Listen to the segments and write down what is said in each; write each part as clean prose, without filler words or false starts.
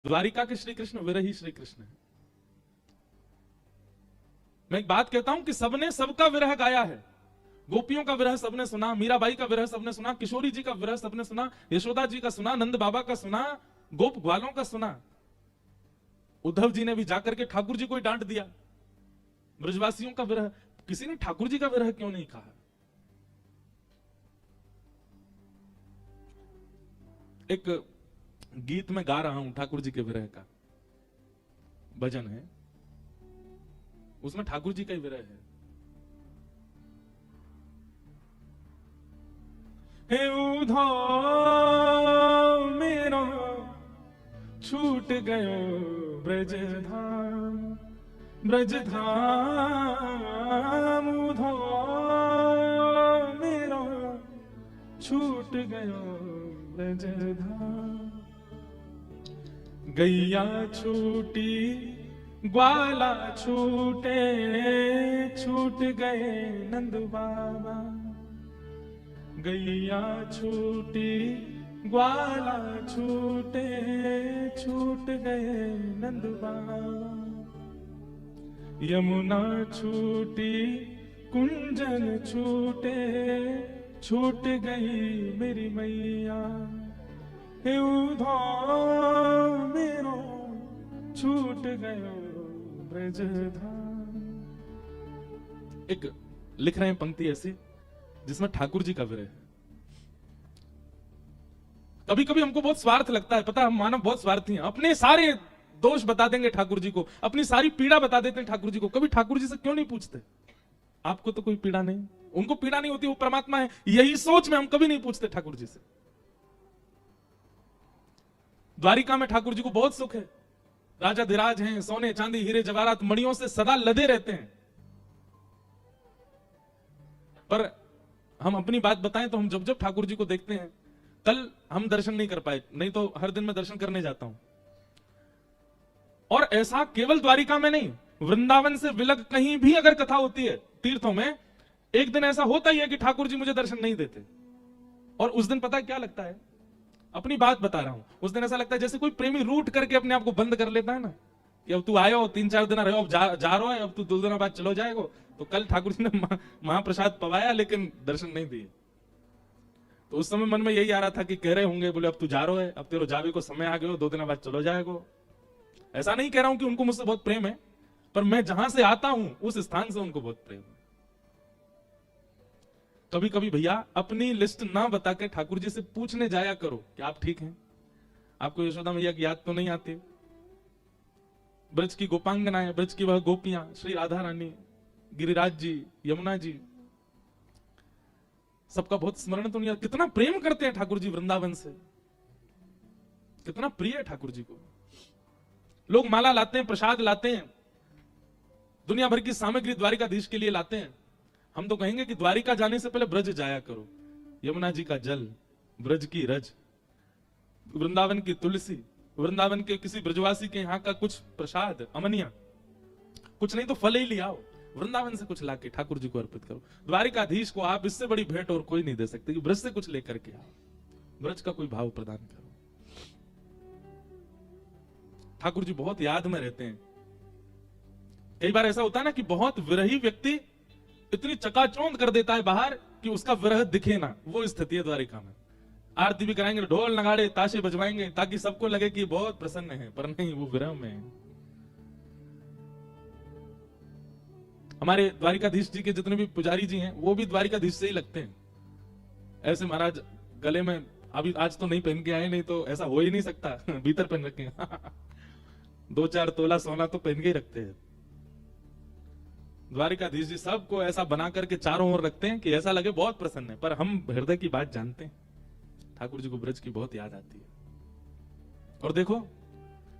द्वारिका के श्री कृष्ण विरही श्री कृष्ण है। मैं एक बात कहता हूं कि सबने सबका विरह गाया है। गोपियों का विरह सबने सुना, मीराबाई का विरह सबने सुना, किशोरी जी का विरह सबने सुना, यशोदा जी का सुना, नंद बाबा का सुना, गोप ग्वालों का सुना। उद्धव जी ने भी जाकर के ठाकुर जी को ही डांट दिया। ब्रजवासियों का विरह, किसी ने ठाकुर जी का विरह क्यों नहीं कहा? एक गीत में गा रहा हूं ठाकुर जी के विरह का, भजन है, उसमें ठाकुर जी का ही विरह है। हे उधो मेरो छूट गयो ब्रज धाम, ब्रज धाम उधो मेरो छूट गयो ब्रज धाम। गैया छूटी ग्वाला छूटे, छूट गए नंद बाबा। गैया छूटी ग्वाला छूटे, छूट गए नंद बाबा। यमुना छूटी कुंजन छूटे, छूट गई मेरी मैया। हे उधो मेरो छूट गयो ब्रज धाम। एक लिख रहे हैं पंक्ति ऐसी जिसमें ठाकुर जी का विरह है। कभी कभी हमको बहुत स्वार्थ लगता है, पता है, हम मानव बहुत स्वार्थी हैं। अपने सारे दोष बता देंगे ठाकुर जी को, अपनी सारी पीड़ा बता देते हैं ठाकुर जी को। कभी ठाकुर जी से क्यों नहीं पूछते, आपको तो कोई पीड़ा नहीं, उनको पीड़ा नहीं होती, वो परमात्मा है। यही सोच में हम कभी नहीं पूछते ठाकुर जी से। द्वारिका में ठाकुर जी को बहुत सुख है, राजा धीराज हैं, सोने चांदी हीरे जवाहरात मणियों से सदा लदे रहते हैं। पर हम अपनी बात बताएं तो हम जब जब ठाकुर जी को देखते हैं, कल हम दर्शन नहीं कर पाए, नहीं तो हर दिन मैं दर्शन करने जाता हूं। और ऐसा केवल द्वारिका में नहीं, वृंदावन से विलग कहीं भी अगर कथा होती है तीर्थों में, एक दिन ऐसा होता ही है कि ठाकुर जी मुझे दर्शन नहीं देते। और उस दिन पता है क्या लगता है, अपनी बात बता रहा हूं, उस दिन ऐसा लगता है जैसे कोई प्रेमी रूट करके अपने आप को बंद कर लेता है ना, कि अब तू आयो 3-4 दिन रहो, अब जा रहा है, अब तू 2 दिन बाद चलो जाएगा। तो कल ठाकुर जी ने महाप्रसाद पवाया लेकिन दर्शन नहीं दिए। तो उस समय मन में यही आ रहा था कि कह रहे होंगे, बोले अब तू जा रहा है, अब तेरे जावे को समय आ गया, 2 दिन बाद चलो जाएगा। ऐसा नहीं कह रहा हूं कि उनको मुझसे बहुत प्रेम है, पर मैं जहां से आता हूं उस स्थान से उनको बहुत प्रेम है। कभी कभी भैया अपनी लिस्ट ना बता के ठाकुर जी से पूछने जाया करो कि आप ठीक हैं, आपको यशोदा मैया की याद तो नहीं आती? ब्रज की गोपांगनाएं, ब्रज की वह गोपियां, श्री राधा रानी, गिरिराज जी, यमुना जी, सबका बहुत स्मरण तो नहीं। कितना प्रेम करते हैं ठाकुर जी वृंदावन से, कितना प्रिय है ठाकुर जी को। लोग माला लाते हैं, प्रसाद लाते हैं, दुनिया भर की सामग्री द्वारिकाधीश के लिए लाते हैं। हम तो कहेंगे कि द्वारिका जाने से पहले ब्रज जाया करो। यमुना जी का जल, ब्रज की रज, वृंदावन की तुलसी, वृंदावन के किसी ब्रजवासी के यहाँ का कुछ प्रसाद, अमनिया, कुछ नहीं तो फल ही ले आओ, वृंदावन से कुछ लाके ठाकुर जी को अर्पित करो। द्वारिकाधीश को आप इससे बड़ी भेंट और कोई नहीं दे सकते कि ब्रज से कुछ लेकर के आओ, ब्रज का कोई भाव प्रदान करो। ठाकुर जी बहुत याद में रहते हैं। कई बार ऐसा होता है ना कि बहुत विरही व्यक्ति इतनी चकाचौंध कर देता है बाहर कि उसका विरह दिखे ना, वो स्थिति है द्वारिका में। आरती भी कराएंगे, ढोल नगाड़े ताशे बजवाएंगे ताकि सबको लगे कि बहुत प्रसन्न है, पर नहीं, वो विरह में है। हमारे द्वारिकाधीश जी के जितने भी पुजारी जी हैं वो भी द्वारिकाधीश से ही लगते हैं। ऐसे महाराज गले में अभी आज तो नहीं पहन के आए, नहीं तो ऐसा हो ही नहीं सकता, भीतर पहन रखे हैं 2-4 तोला सोना तो पहन के ही रखते हैं। द्वारिकाधीश जी सबको ऐसा बना करके चारों ओर रखते हैं कि ऐसा लगे बहुत प्रसन्न है, पर हम हृदय की बात जानते हैं। ठाकुर जी को ब्रज की बहुत याद आती है। और देखो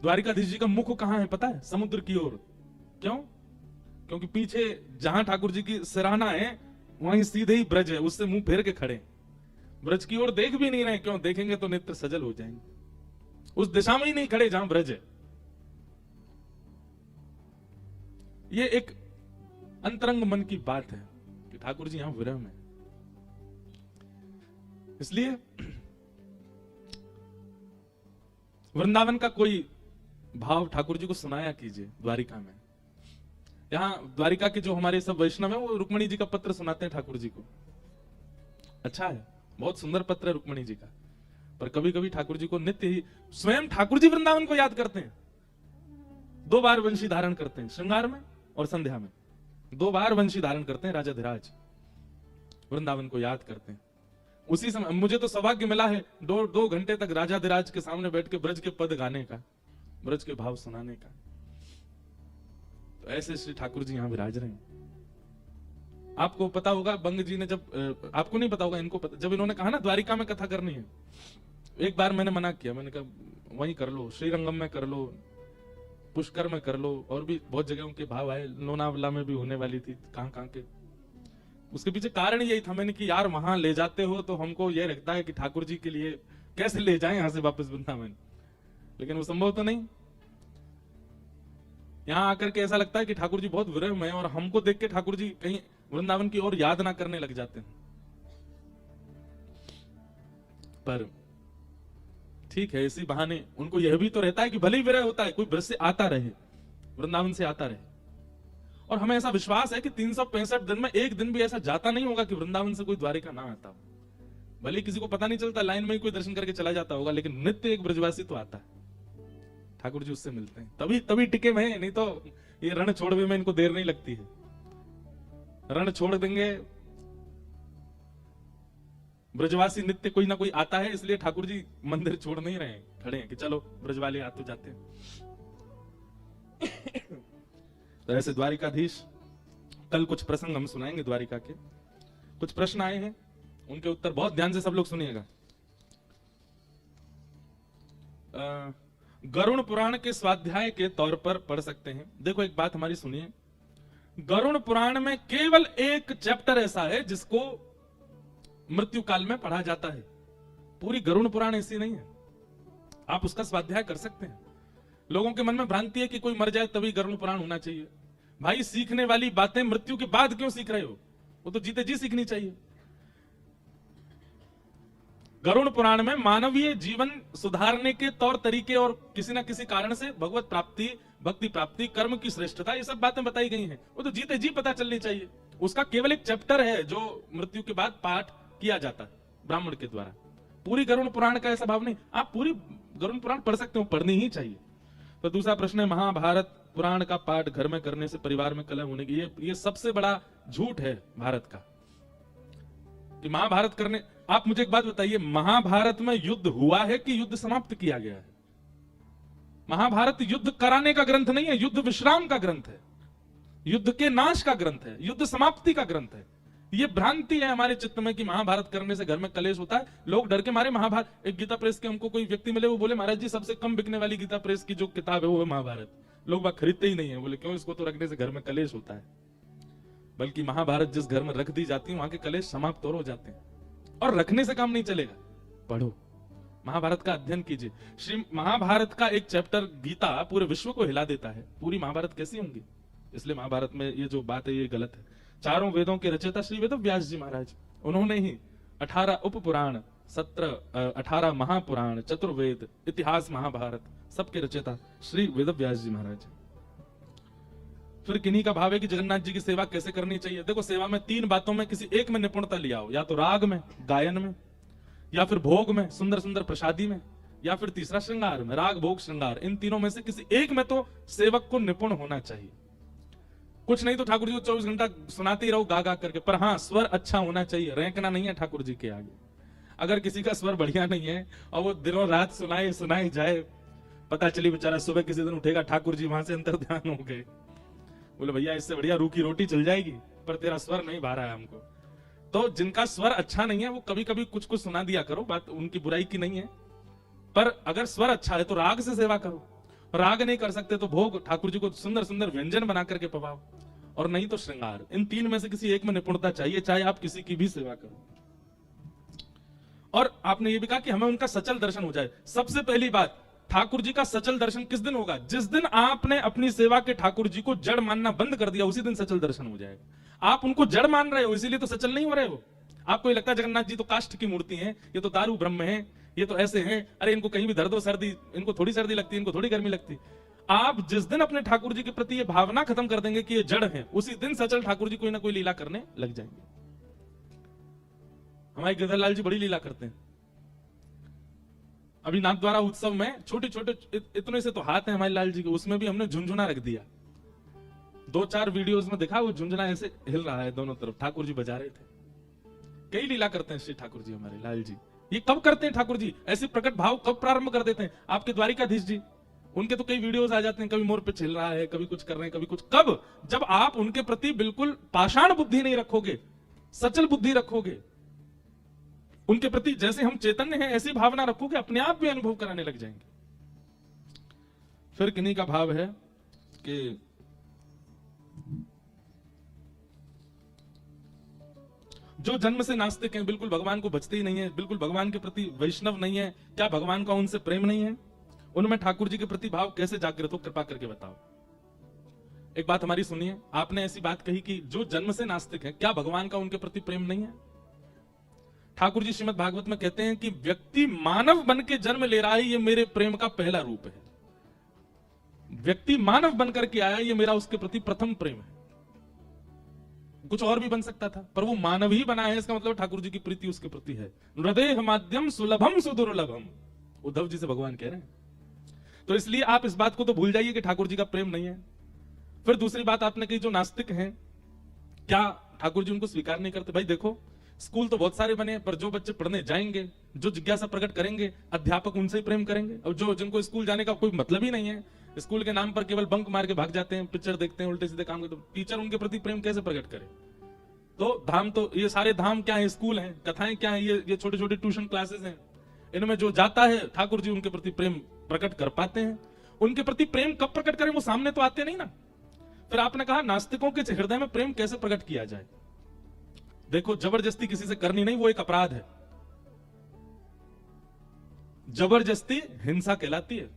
द्वारिकाधीश जी का मुख कहां है पता है? समुद्र की ओर। क्यों? क्योंकि पीछे जहां ठाकुर जी की सिराना है वहीं सीधे ही ब्रज है, उससे मुंह फेर के खड़े। ब्रज की ओर देख भी नहीं रहे, क्यों? देखेंगे तो नेत्र सजल हो जाएंगे। उस दिशा में ही नहीं खड़े जहां ब्रज है। ये एक अंतरंग मन की बात है कि ठाकुर जी यहां विरह में। इसलिए वृंदावन का कोई भाव ठाकुर जी को सुनाया कीजिए द्वारिका में। यहाँ द्वारिका के जो हमारे सब वैष्णव है वो रुक्मणी जी का पत्र सुनाते हैं ठाकुर जी को। अच्छा है, बहुत सुंदर पत्र है रुक्मणी जी का। पर कभी कभी ठाकुर जी को नित्य ही स्वयं ठाकुर जी वृंदावन को याद करते हैं। 2 बार वंशी धारण करते हैं, श्रृंगार में और संध्या में 2 बार वंशी धारण करते हैं। राजाधिराज वृंदावन को याद करते हैं। उसी समय मुझे तो सौभाग्य मिला है 2 घंटे तक राजाधिराज के सामने बैठ के ब्रज के पद गाने का, ब्रज के भाव सुनाने का। तो ऐसे श्री ठाकुर जी यहां विराज रहे हैं। आपको पता होगा बंग जी ने जब, आपको नहीं पता होगा, इनको पता, जब इन्होंने कहा ना द्वारिका में कथा करनी है, एक बार मैंने मना किया। मैंने कहा वहीं कर लो, श्रीरंगम में कर लो, पुष्कर में कर लो, और भी बहुत जगह उनके भाव आए, लोनावला में भी होने वाली थी, कहां के। उसके पीछे कारण यही था मैंने कि यार वहां ले जाते हो तो हमको यह लगता है कि ठाकुर जी के लिए कैसे ले जाएं यहां से वापस वृंदावन, लेकिन वो संभव तो नहीं। यहां आकर के ऐसा लगता है कि ठाकुर जी बहुत विरह में, और हमको देख के ठाकुर जी कहीं वृंदावन की ओर याद ना करने लग जाते हैं। पर ठीक है, इसी बहाने उनको यह भी तो रहता है कि भले ही विरह होता है, कोई ब्रज से आता रहे, वृंदावन से आता रहे। और हमें ऐसा विश्वास है कि 365 दिन में एक दिन भी ऐसा जाता नहीं होगा कि वृंदावन से कोई द्वारिका ना आता हो। भले किसी को पता नहीं चलता, लाइन में ही कोई दर्शन करके चला जाता होगा, लेकिन नित्य एक ब्रजवासी तो आता है। ठाकुर जी उससे मिलते हैं, तभी टिके में, नहीं तो ये रण छोड़ने में इनको देर नहीं लगती है। रण छोड़ देंगे, ब्रजवासी नित्य कोई ना कोई आता है, इसलिए ठाकुर जी मंदिर छोड़ नहीं रहे हैं, खड़े हैं कि चलो ब्रजवाले आ तो जाते हैं। तो ऐसे द्वारिकाधीश, कल कुछ प्रसंग हम सुनाएंगे द्वारिका के। कुछ प्रश्न आए हैं, उनके उत्तर बहुत ध्यान से सब लोग सुनिएगा। गरुड़ पुराण के स्वाध्याय के तौर पर पढ़ सकते हैं। देखो एक बात हमारी सुनिए, गरुड़ पुराण में केवल एक चैप्टर ऐसा है जिसको मृत्यु काल में पढ़ा जाता है। पूरी गरुड़ पुराण ऐसी नहीं है, आप उसका स्वाध्याय कर सकते हैं। लोगों के मन में भ्रांति है कि कोई मर जाए तभी गरुड़ पुराण होना चाहिए। भाई सीखने वाली बातें मृत्यु के बाद क्यों सीख रहे हो, वो तो जीते जी सीखनी चाहिए। गरुड़ पुराण में मानवीय जीवन सुधारने के तौर तरीके और किसी ना किसी कारण से भगवत प्राप्ति, भक्ति प्राप्ति, कर्म की श्रेष्ठता, ये सब बातें बताई गई हैं। वो तो जीते जी पता चलनी चाहिए। उसका केवल एक चैप्टर है जो मृत्यु के बाद पाठ किया जाता है ब्राह्मण के द्वारा। पूरी गरुड़ पुराण का ऐसा भाव नहीं। आप पूरी गरुड़ पुराण पढ़ सकते हो, पढ़नी ही चाहिए। तो दूसरा प्रश्न है, महाभारत पुराण का पाठ घर में करने से परिवार में कलह होने की, ये सबसे बड़ा झूठ है भारत का कि महाभारत करने। आप मुझे एक बात बताइए, महाभारत में युद्ध हुआ है कि युद्ध समाप्त किया गया है? महाभारत युद्ध कराने का ग्रंथ नहीं है, युद्ध विश्राम का ग्रंथ है, युद्ध के नाश का ग्रंथ है, युद्ध समाप्ति का ग्रंथ है। ये भ्रांति है हमारे चित्त में कि महाभारत करने से घर में कलेश होता है। लोग डर के मारे महाभारत, एक गीता प्रेस के हमको कोई व्यक्ति मिले, वो बोले महाराज जी सबसे कम बिकने वाली गीता प्रेस की जो किताब है वो है महाभारत, लोग बात खरीदते ही नहीं है। बोले क्यों, इसको तो रखने से घर में कलेश होता है। बल्कि महाभारत जिस घर में रख दी जाती है वहां के कलेश समाप्त और हो जाते हैं। और रखने से काम नहीं चलेगा, पढ़ो महाभारत का अध्ययन कीजिए। श्री महाभारत का एक चैप्टर गीता पूरे विश्व को हिला देता है। पूरी महाभारत कैसी होंगी? इसलिए महाभारत में ये जो बात है ये गलत है। चारों वेदों के रचयिता श्री वेद व्यास जी महाराज, उन्होंने ही 18 उपपुराण, 18 महापुराण, चतुर्वेद, इतिहास, महाभारत, सबके रचयिता श्री वेद व्यास जी महाराज। फिर किन्हीं का भाव है कि जगन्नाथ जी की सेवा कैसे करनी चाहिए। देखो सेवा में 3 बातों में किसी एक में निपुणता लिया हो, या तो राग में, गायन में, या फिर भोग में, सुंदर सुंदर प्रसादी में, या फिर तीसरा श्रृंगार में। राग, भोग, श्रृंगार, इन तीनों में से किसी एक में तो सेवक को निपुण होना चाहिए। कुछ नहीं तो ठाकुर जी को 24 घंटा सुनाते ही रहो गा गा करके, पर हाँ स्वर अच्छा होना चाहिए, रैंकना नहीं है ठाकुर जी के आगे। अगर किसी का स्वर बढ़िया नहीं है और वो दिनों रात सुनाई जाए, पता चली बेचारा सुबह किसी दिन उठेगा ठाकुर जी वहां से अंतर ध्यान हो गए, बोले भैया इससे बढ़िया रूखी रोटी चल जाएगी, पर तेरा स्वर नहीं भा रहा है हमको। तो जिनका स्वर अच्छा नहीं है वो कभी कभी कुछ कुछ सुना दिया करो, बात उनकी बुराई की नहीं है। पर अगर स्वर अच्छा है तो राग से सेवा करो, राग नहीं कर सकते तो भोग, ठाकुर जी को सुंदर सुंदर व्यंजन बना करके पवाओ, और नहीं तो श्रृंगार। इन 3 में से किसी एक में निपुणता चाहिए, चाहे आप किसी की भी सेवा करो। और आपने ये भी कहा कि हमें उनका सचल दर्शन हो जाए। सबसे पहली बात, ठाकुर जी का सचल दर्शन किस दिन होगा? जिस दिन आपने अपनी सेवा के ठाकुर जी को जड़ मानना बंद कर दिया, उसी दिन सचल दर्शन हो जाएगा। आप उनको जड़ मान रहे हो, इसीलिए तो सचल नहीं हो रहे हो। आपको ये लगता है जगन्नाथ जी तो काष्ठ की मूर्ति है, ये तो दारू ब्रह्म है, ये तो ऐसे हैं, अरे इनको कहीं भी दर्द हो सर्दी, इनको थोड़ी सर्दी लगती है, इनको थोड़ी गर्मी लगती। आप जिस दिन अपने ठाकुर जी के प्रति ये भावना खत्म कर देंगे कि ये जड़ है, उसी दिन सचल ठाकुर जी कोई ना कोई लीला करने लग जाएंगे। हमारे गिरधरलाल जी बड़ी लीला करते हैं। अभी नाथद्वारा उत्सव में छोटे छोटे इतने से तो हाथ है हमारे लाल जी के, उसमें भी हमने झुंझुना रख दिया। 2-4 वीडियोस में दिखा वो झुंझुना ऐसे हिल रहा है दोनों तरफ, ठाकुर जी बजा रहे थे। कई लीला करते हैं श्री ठाकुर जी हमारे लाल जी। ये कब करते हैं ठाकुर जी ऐसे प्रकट भाव, कब प्रारंभ कर देते हैं? आपके द्वारिकाधीश जी, उनके तो कई वीडियोस आ जाते हैं, कभी मोर पे छिल रहा है, कभी कुछ कर रहे हैं, कभी कुछ। कब? जब आप उनके प्रति बिल्कुल पाषाण बुद्धि नहीं रखोगे, सचल बुद्धि रखोगे, उनके प्रति जैसे हम चैतन्य हैं ऐसी भावना रखोगे, अपने आप भी अनुभव कराने लग जाएंगे। फिर किन्हीं का भाव है कि जो जन्म से नास्तिक हैं, बिल्कुल भगवान को भजते ही नहीं है, बिल्कुल भगवान के प्रति वैष्णव नहीं है, क्या भगवान का उनसे प्रेम नहीं है? उनमें ठाकुर जी के प्रति भाव कैसे जागृत हो, कृपा करके बताओ। एक बात हमारी सुनिए, आपने ऐसी बात कही कि जो जन्म से नास्तिक है, क्या भगवान का उनके प्रति प्रेम नहीं है? ठाकुर जी श्रीमद् भागवत में कहते हैं कि व्यक्ति मानव बन के जन्म ले रहा है, ये मेरे प्रेम का पहला रूप है। व्यक्ति मानव बनकर के आया, ये मेरा उसके प्रति प्रथम प्रेम है। कुछ और भी बन सकता था, पर वो मानव ही बना है, इसका मतलब ठाकुर जी की प्रीति उसके प्रति है। हृदय माध्यम सुलभम सुदुर्लभम, उद्धव जी से भगवान कह रहे हैं। तो इसलिए आप इस बात को तो भूल जाइए कि ठाकुर जी का प्रेम नहीं है। फिर दूसरी बात आपने कही, जो नास्तिक हैं, क्या ठाकुर जी उनको स्वीकार नहीं करते? भाई देखो, स्कूल तो बहुत सारे बने, पर जो बच्चे पढ़ने जाएंगे, जो जिज्ञासा प्रकट करेंगे, अध्यापक उनसे ही प्रेम करेंगे। और जो जिनको स्कूल जाने का कोई मतलब ही नहीं है, स्कूल के नाम पर केवल बंक मार के भाग जाते हैं, पिक्चर देखते हैं, उल्टे सीधे काम करते, तो टीचर उनके प्रति प्रेम कैसे प्रकट करे? तो धाम, तो ये सारे धाम क्या है? स्कूल हैं। कथाएं क्या है? ये छोटे छोटे ट्यूशन क्लासेस हैं। इनमें जो जाता है, ठाकुर जी उनके प्रति प्रेम प्रकट कर पाते हैं। उनके प्रति प्रेम कब प्रकट करें? वो सामने तो आते नहीं ना। फिर आपने कहा नास्तिकों के हृदय में प्रेम कैसे प्रकट किया जाए? देखो, जबरदस्ती किसी से करनी नहीं, वो एक अपराध है। जबरदस्ती हिंसा कहलाती है,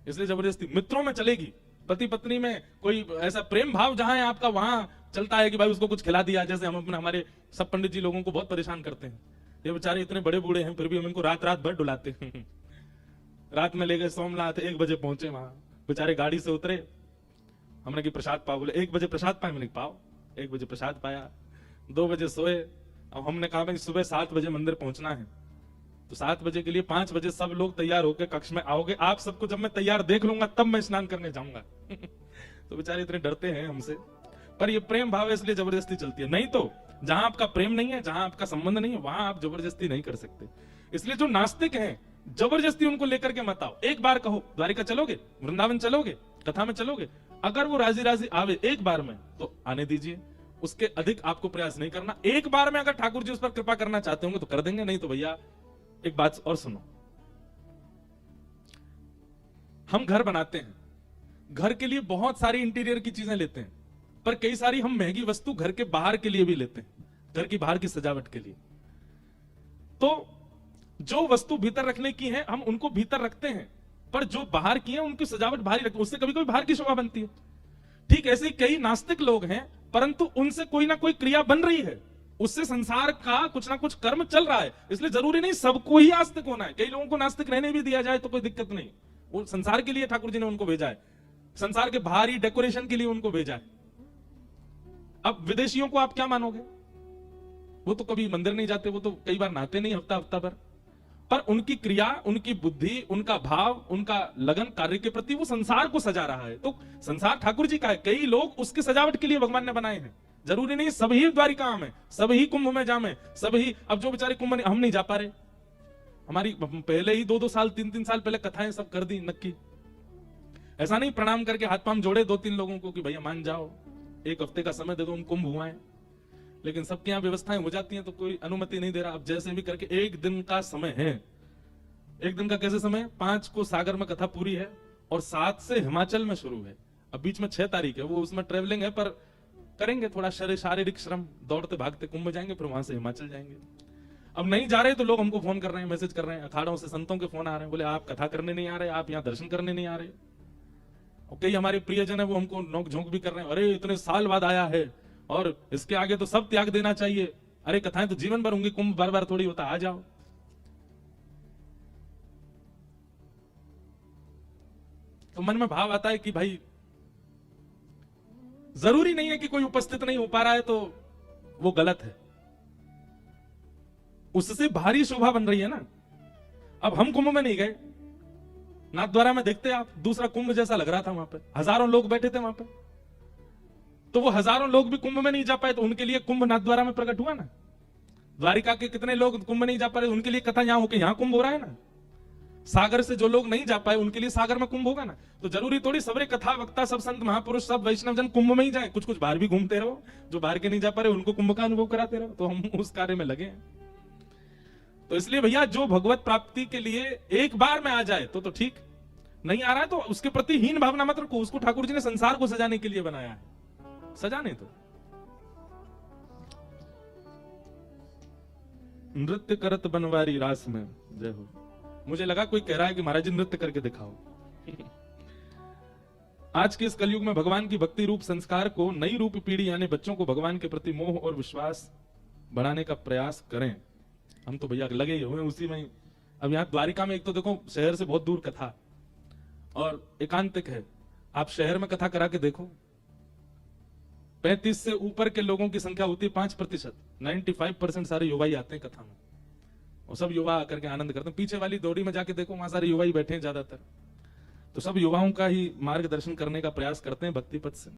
इसलिए जबरदस्ती मित्रों में चलेगी। पति पत्नी में कोई ऐसा प्रेम भाव जहां है आपका, वहां चलता है कि भाई उसको कुछ खिला दिया। जैसे हम अपने हमारे सब पंडित जी लोगों को बहुत परेशान करते हैं। ये बेचारे इतने बड़े बूढ़े हैं, फिर भी हम इनको रात रात भर डुलाते हैं। रात में ले गए सोमनाथ, 1 बजे पहुंचे वहां, बेचारे गाड़ी से उतरे, हमने कि प्रसाद पाओ, बोले 1 बजे प्रसाद पाए। मैंने पाओ, 1 बजे प्रसाद पाया। 2 बजे सोए। अब हमने कहा भाई सुबह 7 बजे मंदिर पहुंचना है, तो 7 बजे के लिए 5 बजे सब लोग तैयार होकर कक्ष में आओगे। आप सबको जब मैं तैयार देख लूंगा तब मैं स्नान करने जाऊंगा। तो बेचारे इतने डरते हैं हमसे, पर ये प्रेम भाव है इसलिए जबरदस्ती चलती है। नहीं तो जहां आपका प्रेम नहीं है, जहां आपका संबंध नहीं है, वहां आप जबरदस्ती नहीं कर सकते। इसलिए जो नास्तिक हैं, जबरदस्ती उनको लेकर के मत आओ। एक बार कहो द्वारिका चलोगे, वृंदावन चलोगे, कथा में चलोगे, अगर वो राजी राजी आवे एक बार में तो आने दीजिए, उसके अधिक आपको प्रयास नहीं करना। एक बार में अगर ठाकुर जी उस पर कृपा करना चाहते होंगे तो कर देंगे, नहीं तो भैया एक बात और सुनो। हम घर बनाते हैं, घर के लिए बहुत सारी इंटीरियर की चीजें लेते हैं, पर कई सारी हम महंगी वस्तु घर के बाहर के लिए भी लेते हैं, घर की बाहर की सजावट के लिए। तो जो वस्तु भीतर रखने की है हम उनको भीतर रखते हैं, पर जो बाहर की है उनकी सजावट बाहर ही रखते हैं, उससे कभी कभी बाहर की शोभा बनती है। ठीक ऐसे कई नास्तिक लोग हैं, परंतु उनसे कोई ना कोई क्रिया बन रही है, उससे संसार का कुछ ना कुछ कर्म चल रहा है। इसलिए जरूरी नहीं सबको ही आस्तिक होना है। कई लोगों को नास्तिक रहने भी दिया जाए तो कोई दिक्कत नहीं, वो संसार के लिए ठाकुर जी ने उनको भेजा है, संसार के बाहरी डेकोरेशन के लिए उनको भेजा है। अब विदेशियों को आप क्या मानोगे? वो तो कभी मंदिर नहीं जाते, वो तो कई बार नहाते नहीं हफ्ता हफ्ता भर, पर उनकी क्रिया, उनकी बुद्धि, उनका भाव, उनका लगन कार्य के प्रति वो संसार को सजा रहा है। तो संसार ठाकुर जी का है, कई लोग उसकी सजावट के लिए भगवान ने बनाए हैं। जरूरी नहीं सभी द्वारिका में, सभी कुंभ में जामे, सभी। अब जो बेचारे कुंभ हम नहीं जा पा रहे, हमारी पहले ही 2-2 साल 3-3 साल पहले कथाएं सब कर दी नक्की। ऐसा नहीं प्रणाम करके हाथ पांव जोड़े 2-3 लोगों को कि भैया मान जाओ, 1 हफ्ते का समय दे दो, हम कुंभ हुआ है। लेकिन सबके यहाँ व्यवस्थाएं हो जाती हैं तो कोई अनुमति नहीं दे रहा। अब जैसे भी करके 1 दिन का समय है। 1 दिन का कैसे समय? 5 को सागर में कथा पूरी है और 7 से हिमाचल में शुरू है। अब बीच में 6 तारीख है, वो उसमें ट्रेवलिंग है, पर करेंगे थोड़ा शारीरिक श्रम, दौड़ते भागते कुंभ जाएंगे, फिर वहां से हिमाचल जाएंगे। अब नहीं जा रहे तो लोग हमको फोन कर रहे हैं, मैसेज कर रहे हैं, अखाड़ों से संतों के फोन आ रहे हैं, बोले आप कथा करने नहीं आ रहे, आप यहाँ दर्शन करने नहीं आ रहे। और कई हमारे प्रियजन है वो हमको नोक झोंक भी कर रहे हैं, अरे इतने साल बाद आया है और इसके आगे तो सब त्याग देना चाहिए। अरे कथाएं तो जीवन भर होंगी, कुंभ बार बार थोड़ी होता, आ जाओ। तो मन में भाव आता है कि भाई जरूरी नहीं है कि कोई उपस्थित नहीं हो पा रहा है तो वो गलत है, उससे भारी शोभा बन रही है ना। अब हम कुंभ में नहीं गए, नाथद्वारा में देखते आप, दूसरा कुंभ जैसा लग रहा था, वहां पे हजारों लोग बैठे थे वहां पे, तो वो हजारों लोग भी कुंभ में नहीं जा पाए, तो उनके लिए कुंभ नाथद्वारा में प्रकट हुआ ना। द्वारिका के कितने लोग कुंभ नहीं जा पा रहे, उनके लिए कथा यहां होके यहां कुंभ हो रहा है ना। सागर से जो लोग नहीं जा पाए उनके लिए सागर में कुंभ होगा ना। तो जरूरी थोड़ी सबरे कथा वक्ता सब संत महापुरुष सब वैष्णव जन कुंभ में ही जाए, कुछ कुछ बाहर भी घूमते रहो, जो बाहर के नहीं जा पा रहे उनको कुंभ का अनुभव कराते रहो। तो हम उस कार्य में लगे हैं। तो इसलिए भैया जो भगवत प्राप्ति के लिए एक बार में आ जाए तो ठीक, नहीं आ रहा है तो उसके प्रति हीन भावना मत रखो, उसको ठाकुर जी ने संसार को सजाने के लिए बनाया है, सजाने तो। नृत्य करत बनवारी रास में, जय हो। मुझे लगा कोई कह रहा है कि महाराज जी नृत्य करके दिखाओ। आज के इस कलयुग में भगवान की भक्ति रूप संस्कार को नई रूप पीढ़ी यानी बच्चों को भगवान के प्रति मोह और विश्वास बढ़ाने का प्रयास करें। हम तो भैया लगे ही हुए उसी में। अब यहाँ द्वारिका में एक तो देखो शहर से बहुत दूर कथा और एकांतिक है, आप शहर में कथा करा के देखो, 35 से ऊपर के लोगों की संख्या होती है 5%, 95% सारे युवा ही आते हैं कथा में, और सब युवा आकर के आनंद करते हैं। पीछे वाली दौड़ी में जाके देखो, वहां सारे युवा ही बैठे हैं ज्यादातर, तो सब युवाओं का ही मार्गदर्शन करने का प्रयास करते हैं भक्ति पथ से।